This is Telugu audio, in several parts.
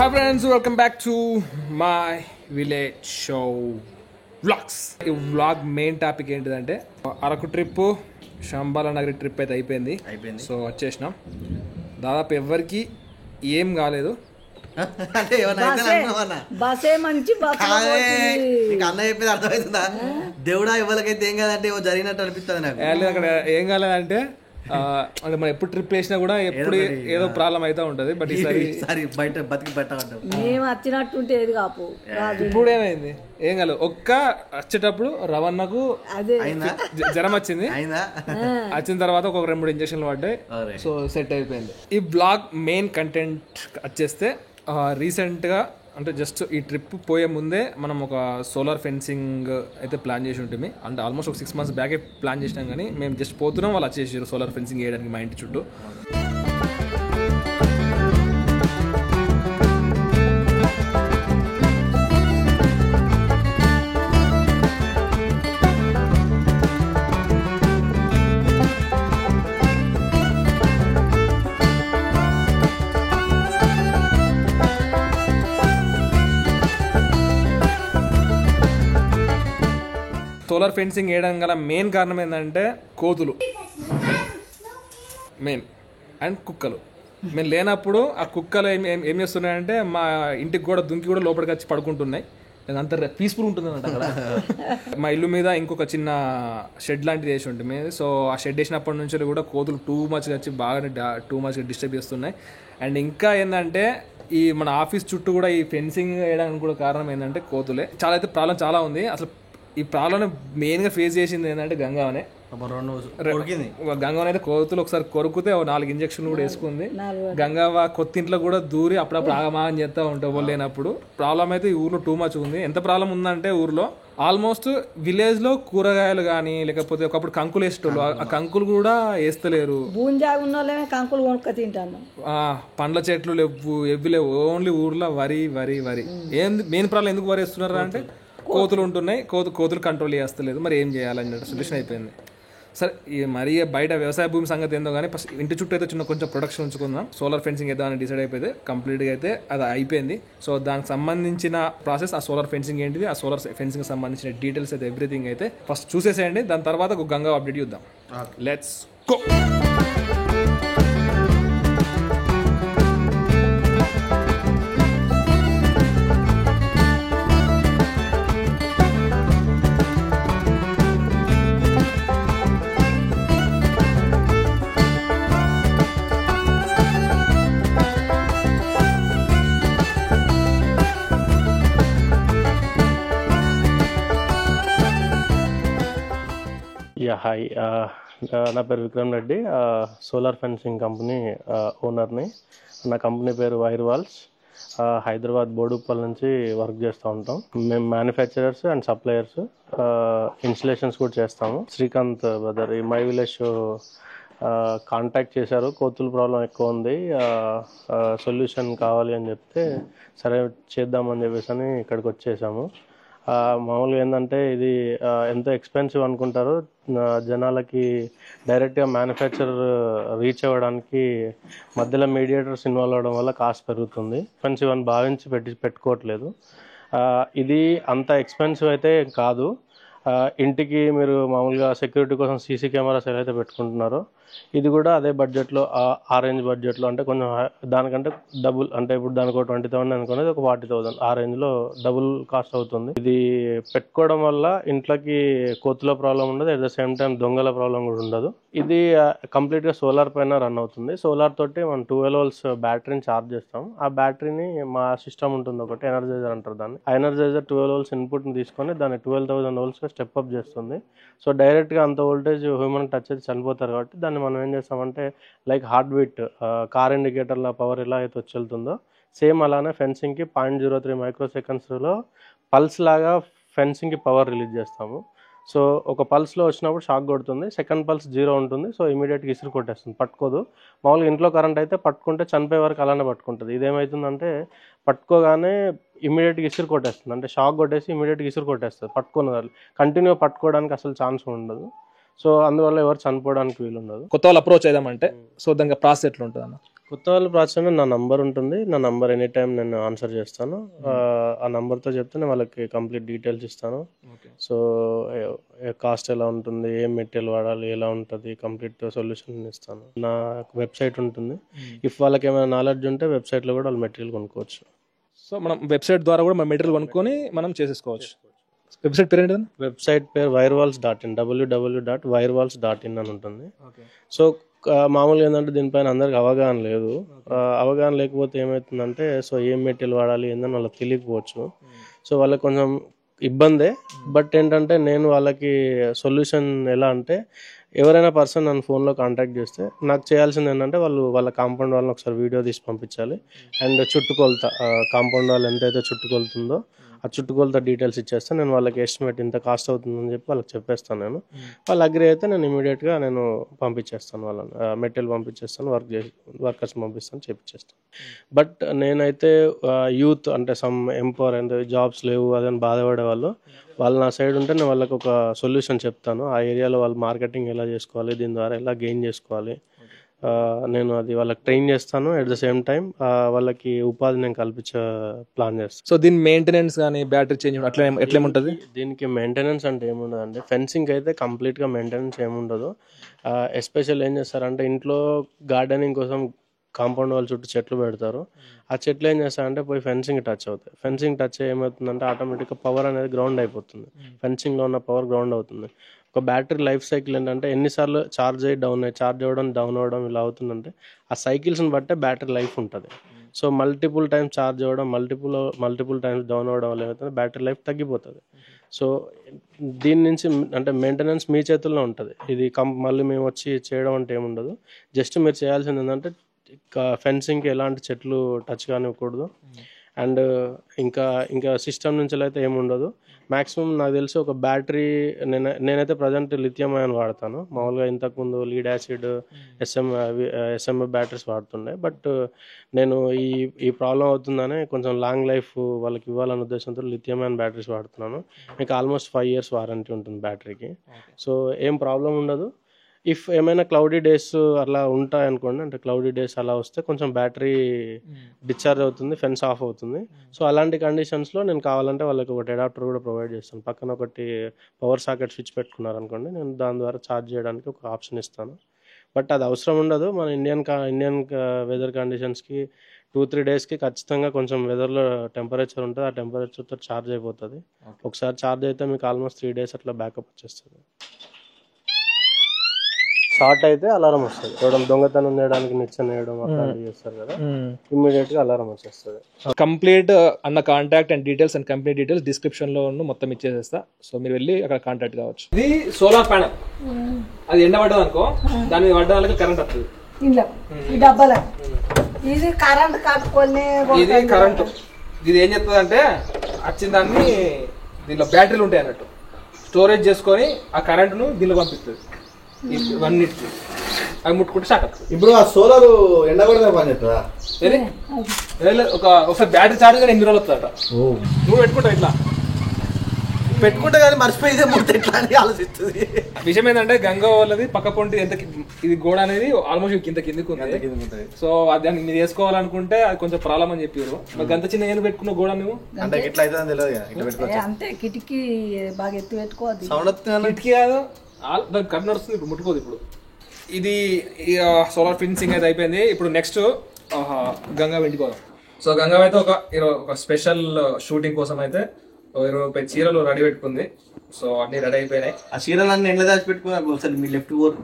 Hi friends, welcome back to my village show vlogs. ఈ వ్లాగ్ మెయిన్ టాపిక్ ఏంటిదంటే అరకు ట్రిప్, శంబాల నగరి ట్రిప్ అయితే అయిపోయింది. సో వచ్చేసినాం. దాదాపు ఎవరికి ఏం కాలేదు. బసే మంచి అన్న చెప్పేది అర్థమవుతుందా? దేవుడా ఎవరికైతే ఏం కాదంటే జరిగినట్టు అనిపిస్తుంది నాకు. అక్కడ ఏం కాలేదంటే అంటే మనం ఎప్పుడు ట్రిప్ వేసినా కూడా ఎప్పుడు ఏదో ప్రాబ్లం అయితే ఉంటది. బట్ ఈసారి బయట బతికి పెట్టమంటాం. మేము వచ్చినట్టుంటే ఏది కాపు. ఇప్పుడు ఏమైంది? ఏం కాలేదు. ఒక్క వచ్చేటప్పుడు రవణకు జ్వరం వచ్చింది. వచ్చిన తర్వాత ఒక 2-3 ఇంజక్షన్లు పడ్డాయి. సో సెట్ అయిపోయింది. ఈ బ్లాగ్ మెయిన్ కంటెంట్ వచ్చేస్తే రీసెంట్గా అంటే జస్ట్ ఈ ట్రిప్ పోయే ముందే మనం ఒక సోలార్ ఫెన్సింగ్ అయితే ప్లాన్ చేసి ఉంటుంది. అంటే ఆల్మోస్ట్ ఒక 6 months బ్యాకే ప్లాన్ చేసినాం, కానీ మేము జస్ట్ పోతున్నాం, వాళ్ళు వచ్చేసారు సోలార్ ఫెన్సింగ్ వేయడానికి మా ఇంటి చుట్టూ. సోలార్ ఫెన్సింగ్ వేయడం గల మెయిన్ కారణం ఏంటంటే కోతులు మెయిన్ అండ్ కుక్కలు. మేము లేనప్పుడు ఆ కుక్కలు ఏం చేస్తున్నాయంటే మా ఇంటికి కూడా దుంకి కూడా లోపలికి వచ్చి పడుకుంటున్నాయి. అంత పీస్ఫుల్ ఉంటుంది అన్నమాట అక్కడ. మా ఇల్లు మీద ఇంకొక చిన్న షెడ్ లాంటిది వేసి ఉంటుంది. సో ఆ షెడ్ వేసినప్పటి నుంచి కూడా కోతులు టూ మచ్గా వచ్చి బాగా డిస్టర్బ్ చేస్తున్నాయి. అండ్ ఇంకా ఏంటంటే ఈ మన ఆఫీస్ చుట్టూ కూడా ఈ ఫెన్సింగ్ వేయడానికి కూడా కారణం ఏంటంటే కోతులే. చాలా అయితే ప్రాబ్లం చాలా ఉంది. అసలు ఈ ప్రాబ్లం మెయిన్ గా ఫేస్ చేసింది ఏంటంటే గంగావనే. గంగావన్ అయితే కోతులు ఒకసారి కొరుకుతే 4 ఇంజక్షన్లు కూడా వేసుకుంది. గంగావ కొత్త ఇంట్లో కూడా దూరి అప్పుడప్పుడు ఆగమాగం చేస్తూ ఉంటావు వాళ్ళు లేనప్పుడు. ప్రాబ్లం అయితే ఈ ఊర్లో టూ మచ్ ఉంది. ఎంత ప్రాబ్లం ఉందంటే ఊర్లో ఆల్మోస్ట్ విలేజ్ లో కూరగాయలు కానీ లేకపోతే ఒకప్పుడు కంకులు వేసేటోళ్ళు, ఆ కంకులు కూడా వేస్తలేరు. కంకులు కొనుక్క తింటాను. పండ్ల చెట్లు లేవు, ఎవ్వి లేవు. ఓన్లీ ఊర్లో వరి వరి వరి. మెయిన్ ప్రాబ్లం ఎందుకు వరి వేస్తున్నారా అంటే కోతులు ఉంటున్నాయి. కోతులు కంట్రోల్ చేస్తలేదు. మరి ఏం చేయాలని సొల్యూషన్ అయిపోయింది. సరే మరీ బయట వ్యవసాయ భూమి సంగతి ఏందో కానీ ఫస్ట్ ఇంటి చుట్టూ అయితే కొంచెం ప్రొడక్షన్ ఉంచుకుందాం. సోలార్ ఫెన్సింగ్ వేద్దామని డిసైడ్ అయిపోతే కంప్లీట్గా అయితే అది అయిపోయింది. సో దానికి సంబంధించిన ప్రాసెస్, ఆ సోలార్ ఫెన్సింగ్ ఏంటిది, ఆ సోలార్ ఫెన్సింగ్ సంబంధించిన డీటెయిల్స్ అయితే ఎవ్రీథింగ్ అయితే ఫస్ట్ చూసేసేయండి. దాని తర్వాత ఒక గంగా అప్డేట్ చూద్దాం. Let's go. హాయ్, నా పేరు Vikram Reddy, solar fencing company ఓనర్ని. నా కంపెనీ పేరు వైర్ వాల్స్. హైదరాబాద్ బోడుప్పల్ నుంచి వర్క్ చేస్తూ ఉంటాం. మేము మ్యానుఫ్యాక్చరర్స్ అండ్ సప్లయర్స్, ఇన్స్టలేషన్స్ కూడా చేస్తాము. శ్రీకాంత్ బ్రదర్ ఈ మై విలేజ్ కాంటాక్ట్ చేశారు. కోతుల ప్రాబ్లం ఎక్కువ ఉంది, సొల్యూషన్ కావాలి అని చెప్తే సరే చేద్దామని చెప్పేసి అని ఇక్కడికి వచ్చేసాము. మామూలుగా ఏంటంటే ఇది ఎంతో ఎక్స్పెన్సివ్ అనుకుంటారు. జనాలకి డైరెక్ట్గా మ్యానుఫ్యాక్చరర్ రీచ్ అవ్వడానికి మధ్యలో మీడియేటర్స్ ఇన్వాల్వ్ అవ్వడం వల్ల కాస్ట్ పెరుగుతుంది. ఎక్స్పెన్సివ్ అని భావించి పెట్టుకోవట్లేదు. ఇది అంత ఎక్స్పెన్సివ్ అయితే కాదు. ఇంటికి మీరు మామూలుగా సెక్యూరిటీ కోసం సీసీ కెమెరాస్ ఏదైతే పెట్టుకుంటున్నారో ఇది కూడా అదే బడ్జెట్లో, ఆ రేంజ్ బడ్జెట్లో, అంటే కొంచెం దానికంటే డబుల్, అంటే ఇప్పుడు దానికి ఒక 20,000 అనుకునేది ఒక 40,000, ఆ రేంజ్లో డబుల్ కాస్ట్ అవుతుంది. ఇది పెట్టుకోవడం వల్ల ఇంట్లోకి కోతుల ప్రాబ్లం ఉండదు, అట్ ద సేమ్ టైం దొంగల ప్రాబ్లం కూడా ఉండదు. ఇది కంప్లీట్గా సోలార్ పైన రన్ అవుతుంది. సోలార్ తోటి మనం 12 volts బ్యాటరీని ఛార్జ్ చేస్తాం. ఆ బ్యాటరీని మా సిస్టమ్ ఉంటుంది ఒకటి, ఎనర్జైజర్ అంటారు దాన్ని. ఆ ఎనర్జైజర్ 12 volts ఇన్పుట్ని తీసుకొని దాన్ని 12,000 volts స్టెప్ అప్ చేస్తుంది. సో డైరెక్ట్గా అంత వోల్టేజ్ హ్యూమన్ టచ్ అయితే చనిపోతారు కాబట్టి దాన్ని మనం ఏం చేస్తామంటే లైక్ హార్ట్ బీట్, కార్ ఇండికేటర్ల పవర్ ఎలా అయితే వచ్చి వెళ్తుందో సేమ్ అలానే ఫెన్సింగ్కి 0.03 microsecondsలో పల్స్ లాగా ఫెన్సింగ్కి పవర్ రిలీజ్ చేస్తాము. సో ఒక పల్స్లో వచ్చినప్పుడు షాక్ కొడుతుంది, సెకండ్ పల్స్ 0 ఉంటుంది. సో ఇమీడియట్గా ఇసురు కొట్టేస్తుంది, పట్టుకోదు. మామూలుగా ఇంట్లో కరెంట్ అయితే పట్టుకుంటే చనిపోయే వరకు అలానే పట్టుకుంటుంది. ఇదేమవుతుందంటే పట్టుకోగానే ఇమీడియట్గా ఇసురు కొట్టేస్తుంది, అంటే షాక్ కొట్టేసి ఇమీడియట్గా ఇసురు కొట్టేస్తుంది. పట్టుకున్నది కంటిన్యూ పట్టుకోవడానికి అసలు ఛాన్స్ ఉండదు. సో అందువల్ల ఎవరు చనిపోవడానికి వీలు ఉండదు. కొత్త వాళ్ళు అప్రోచ్ అయిదామంటే సో దానికి ప్రాసెస్ ఎట్లా ఉంటుంది అన్న? కొత్త వాళ్ళు ప్రాచుర్యం నా నంబర్ ఉంటుంది. నా నంబర్ ఎనీ టైం నేను ఆన్సర్ చేస్తాను. ఆ నంబర్తో చెప్తే నేను వాళ్ళకి కంప్లీట్ డీటెయిల్స్ ఇస్తాను. సో కాస్ట్ ఎలా ఉంటుంది, ఏం మెటీరియల్ వాడాలి, ఎలా ఉంటుంది, కంప్లీట్ సొల్యూషన్ ఇస్తాను. నా వెబ్సైట్ ఉంటుంది. ఇఫ్ వాళ్ళకి ఏమైనా నాలెడ్జ్ ఉంటే వెబ్సైట్లో కూడా వాళ్ళు మెటీరియల్ కొనుక్కోవచ్చు. సో మనం వెబ్సైట్ ద్వారా కూడా మనం మెటీరియల్ కొనుక్కొని మనం చేసేసుకోవచ్చు. వెబ్సైట్ పేరు ఏంటి? వెబ్సైట్ పేరు wirewalls.in, www.wirewalls.in అని ఉంటుంది. సో మామూలుగా ఏంటంటే దీనిపైన అందరికి అవగాహన లేదు. అవగాహన లేకపోతే ఏమవుతుందంటే సో ఏం మెటీరియల్ వాడాలి ఏందని వాళ్ళకి తెలియకపోవచ్చు. సో వాళ్ళకి కొంచెం ఇబ్బందే. బట్ ఏంటంటే నేను వాళ్ళకి సొల్యూషన్ ఎలా అంటే ఎవరైనా పర్సన్ నన్ను ఫోన్లో కాంటాక్ట్ చేస్తే నాకు చేయాల్సింది ఏంటంటే వాళ్ళ కాంపౌండ్ వాళ్ళని ఒకసారి వీడియో తీసి పంపించాలి. అండ్ చుట్టుకొలత కాంపౌండ్ వాళ్ళు ఎంతైతే చుట్టుకొలుతుందో ఆ చుట్టుకొలత డీటెయిల్స్ ఇచ్చేస్తే నేను వాళ్ళకి ఎస్టిమేట్ ఇంత కాస్ట్ అవుతుందని చెప్పి వాళ్ళకి చెప్పేస్తాను. నేను వాళ్ళు అగ్రి అయితే నేను ఇమీడియట్గా నేను పంపించేస్తాను, వాళ్ళని మెటీరియల్ పంపించేస్తాను, వర్కర్స్ పంపిస్తాను, చేపించేస్తాను. బట్ నేనైతే యూత్ అంటే సమ్ ఎంపవర్ అంటే జాబ్స్ లేవు అదని బాధపడే వాళ్ళు నా సైడ్ ఉంటే నేను వాళ్ళకి ఒక సొల్యూషన్ చెప్తాను. ఆ ఏరియాలో వాళ్ళు మార్కెటింగ్ ఎలా చేసుకోవాలి, దీని ద్వారా ఎలా గెయిన్ చేసుకోవాలి, నేను అది వాళ్ళకి ట్రైన్ చేస్తాను. అట్ ద సేమ్ టైం వాళ్ళకి ఉపాధి నేను కల్పించే ప్లాన్ చేస్తాను. సో దీని మెయింటెనెన్స్ కానీ బ్యాటరీ చేంజ్ అట్లా ఎట్లేముంటుంది? దీనికి మెయింటెనెన్స్ అంటే ఏముండదు అండి. ఫెన్సింగ్ అయితే కంప్లీట్గా మెయింటెనెన్స్ ఏముండదు. ఎస్పెషల్ ఏం చేస్తారంటే ఇంట్లో గార్డెనింగ్ కోసం కాంపౌండ్ వాళ్ళ చుట్టూ చెట్లు పెడతారు. ఆ చెట్లు ఏం చేస్తారంటే పోయి ఫెన్సింగ్ టచ్ అవుతాయి. ఫెన్సింగ్ టచ్ ఏమవుతుందంటే ఆటోమేటిక్గా పవర్ అనేది గ్రౌండ్ అయిపోతుంది. ఫెన్సింగ్లో ఉన్న పవర్ గ్రౌండ్ అవుతుంది. ఒక బ్యాటరీ లైఫ్ సైకిల్ ఏంటంటే ఎన్నిసార్లు ఛార్జ్ అవ్వడం డౌన్ అవ్వడం ఇలా అవుతుందంటే ఆ సైకిల్స్ని బట్టే బ్యాటరీ లైఫ్ ఉంటుంది. సో మల్టిపుల్ టైమ్స్ ఛార్జ్ అవ్వడం, మల్టిపుల్ టైమ్స్ డౌన్ అవ్వడం వల్ల ఏమవుతుంది, బ్యాటరీ లైఫ్ తగ్గిపోతుంది. సో దీని నుంచి అంటే మెయింటెనెన్స్ మీ చేతుల్లో ఉంటుంది. ఇది మళ్ళీ మేము వచ్చి చేయడం అంటే ఏముండదు. జస్ట్ మీరు చేయాల్సింది ఏంటంటే ఫెన్సింగ్కి ఎలాంటి చెట్లు టచ్ కానివ్వకూడదు. అండ్ ఇంకా సిస్టమ్ నుంచి అయితే ఏముండదు. మ్యాక్సిమం నాకు తెలిసి ఒక బ్యాటరీ నేనైతే ప్రజెంట్ లిథియం అయాన్ వాడతాను. మామూలుగా ఇంతకుముందు లీడ్ యాసిడ్ ఎస్ఎంఎఫ్ బ్యాటరీస్ వాడుతుండే. బట్ నేను ఈ ప్రాబ్లం అవుతుందని కొంచెం లాంగ్ లైఫ్ వాళ్ళకి ఇవ్వాలనే ఉద్దేశంతో లిథియం అయాన్ బ్యాటరీస్ వాడుతున్నాను. మీకు ఆల్మోస్ట్ 5 years వారంటీ ఉంటుంది బ్యాటరీకి. సో ఏం ప్రాబ్లం ఉండదు. ఇఫ్ ఏమైనా క్లౌడీ డేస్ అలా ఉంటాయనుకోండి, అంటే క్లౌడీ డేస్ అలా వస్తే కొంచెం బ్యాటరీ డిశ్చార్జ్ అవుతుంది, ఫెన్స్ ఆఫ్ అవుతుంది. సో అలాంటి కండిషన్స్లో నేను కావాలంటే వాళ్ళకి ఒకటి అడాప్టర్ కూడా ప్రొవైడ్ చేస్తాను. పక్కన ఒకటి పవర్ సాకెట్ స్విచ్ పెట్టుకున్నారనుకోండి, నేను దాని ద్వారా ఛార్జ్ చేయడానికి ఒక ఆప్షన్ ఇస్తాను. బట్ అది అవసరం ఉండదు. మన ఇండియన్ వెదర్ కండిషన్స్కి 2-3 daysకి ఖచ్చితంగా కొంచెం వెదర్లో టెంపరేచర్ ఉంటుంది. ఆ టెంపరేచర్తో ఛార్జ్ అయిపోతుంది. ఒకసారి ఛార్జ్ అయితే మీకు ఆల్మోస్ట్ 3 days అట్లా బ్యాకప్ వచ్చేస్తుంది. షార్ట్ అయితే అలారం వస్తుంది. చూడడం దొంగతనం చేయడానికి నిచ్చెన వేయడం అట్లాంటివి చేస్తారు కదా, ఇమ్మీడియట్ గా అలారం వచ్చేస్తుంది. కంప్లీట్ అన్న contact and details and company details description లో మొత్తం ఇచ్చేసేస్తా. సో మీరు వెళ్ళి అక్కడ కాంటాక్ట్ కావచ్చు. ఇది సోలార్ ప్యానల్, అది ఎండ పడ్డది అనుకో, దాని మీద పడ్డ వాళ్ళకి కరెంట్ వస్తుంది. ఈ డబ్బాల ఇది కరెంట్ కట్టుకొని ఇది కరెంట్, ఇది ఏం చెప్తుంది అంటే వచ్చిన దాన్ని దీనిలో బ్యాటరీలు ఉంటాయి అన్నట్టు, స్టోరేజ్ చేసుకొని ఆ కరెంట్ను దీనిలో పంపిస్తుంది. ఇవన్నిటికి అవి ముట్టుకుంటే షాక్ అవుతుంది. ఇప్పుడు ఆ సోలార్ ఎండ కూడా పని చెప్తుందా? ఒకసారి బ్యాటరీ ఛార్జ్ కానీ 8 రోజులు వస్తుందట. నువ్వు పెట్టుకుంటావు ఇట్లా పెట్టుకుంటే కానీ మర్చిపోయి ముడితే ఎట్లా అని ఆలోచిస్తుంది. విషయం ఏంటంటే గంగా వాళ్ళది పక్క పొంటి ఎంత ఇది గోడ అనేది ఆల్మోస్ట్ ఇంత కిందకి ఉంది. సో దాన్ని మీరు వేసుకోవాలనుకుంటే అది కొంచెం ప్రాబ్లం అని చెప్పారు. మరి అంత చిన్న ఏం పెట్టుకున్న గోడ నువ్వు అంటే ఇట్లా అయితే తెలియదు. అంతే కిటికీ బాగా ఎత్తి పెట్టుకోవద్దు. సౌండ్ వస్తుంది. కిటికీ కాదు, దానికి కరెంట్ నడుస్తుంది. ఇప్పుడు ముట్టుకోదు. ఇప్పుడు ఇది సోలార్ ఫెన్సింగ్ అయితే అయిపోయింది. ఇప్పుడు నెక్స్ట్ గంగా ఇంటికి పోదాం. సో గంగా అయితే ఒక స్పెషల్ షూటింగ్ కోసం అయితే 20 చీరలు రెడీ పెట్టుకుంది. సో అన్ని రెడీ అయిపోయినాయి. ఆ చీరలు అన్ని ఎండ దాచి పెట్టుకున్నారు. ఒకసారి మీ లెఫ్ట్ పోరు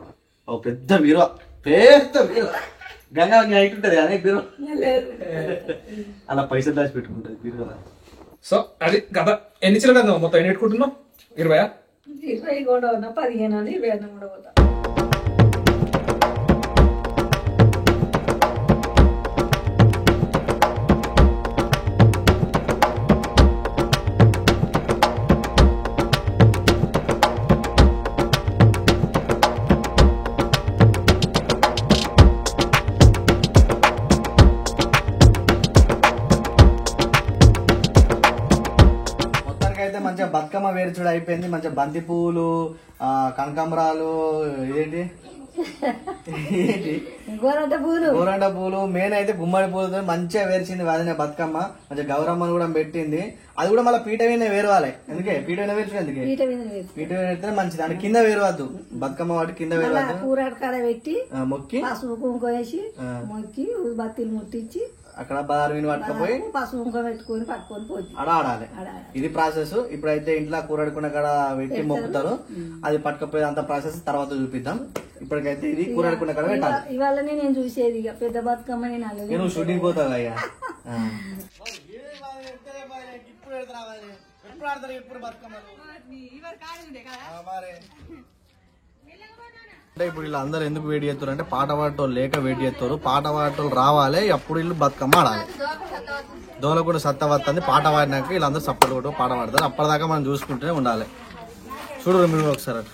ఒక పెద్ద బీరో, పెద్ద బీరో గంగా హైట్ ఉంటుంది అనే బీరో, అలా పైసలు దాచి పెట్టుకుంటుంది బీరో. సో అది కథ. ఎన్ని చీరలు కదా మొత్తం ఎన్ని పెట్టుకుంటున్నావు? 20? 20 కూడా 15 అని 20 కూడా పోతా. మంచిగా బతుకమ్మ వేరు చూడ అయిపోయింది. మంచిగా బంతి పువ్వులు, కనకాంబరాలు, ఇదేంటి ఏంటి గోరంట పూలు గోరంట పూలు మెయిన్ అయితే గుమ్మడి పూలతో మంచిగా వేర్చింది వాదిన బతుకమ్మ మంచిగా గౌరమ్మను కూడా పెట్టింది. అది కూడా మళ్ళీ పీట మీద వేరవాలి. ఎందుకే పీట మీద వేర్చు ఎందుకే పీట మీద వేసి పీట మీద వేస్తే మంచిది. అంటే కింద వేరవద్దు బతుకమ్మ వాటి కింద వేరవద్దు. కూరాడు కాడ పెట్టి మొక్కి పసుపు కుంకుమ వేసి మొక్కి బత్తీలు ముట్టించి అక్కడ బారువిని పట్టుకపోయి పసుపు కుంకుమ పెట్టుకొని పట్టుకొని పోయి ఆడ ఆడాలి. ఇది ప్రాసెస్. ఇప్పుడైతే ఇంట్లో కూరడుకున్న కాడ పెట్టి మొక్కుతారు. అది పట్టుకపోయి అంత ప్రాసెస్ తర్వాత చూపిద్దాం. ఇప్పటికైతే ఇది కూరడుకున్న కాడ పెట్టాలి. ఇవాళనే నేను చూసేది ఇక పెద్ద బతుకమ్మ నేను అలాగే నువ్వు షూటింగ్ పోతావు అయ్యా. అంటే ఇప్పుడు వీళ్ళు అందరు ఎందుకు వెయిట్ చేస్తారు అంటే పాట పాడటోళ్ళు లేక వెయిట్ చేస్తారు. పాట పాడటోళ్ళు రావాలి, అప్పుడు వీళ్ళు బతుకమ్మ ఆడాలి. దోల కూడా సత్తా వస్తుంది. పాట పాడినాక వీళ్ళందరూ సప్పట్లు కూడా పాట పాడతారు. అప్పటిదాకా మనం చూసుకుంటూనే ఉండాలి. చూడరు మీరు ఒకసారి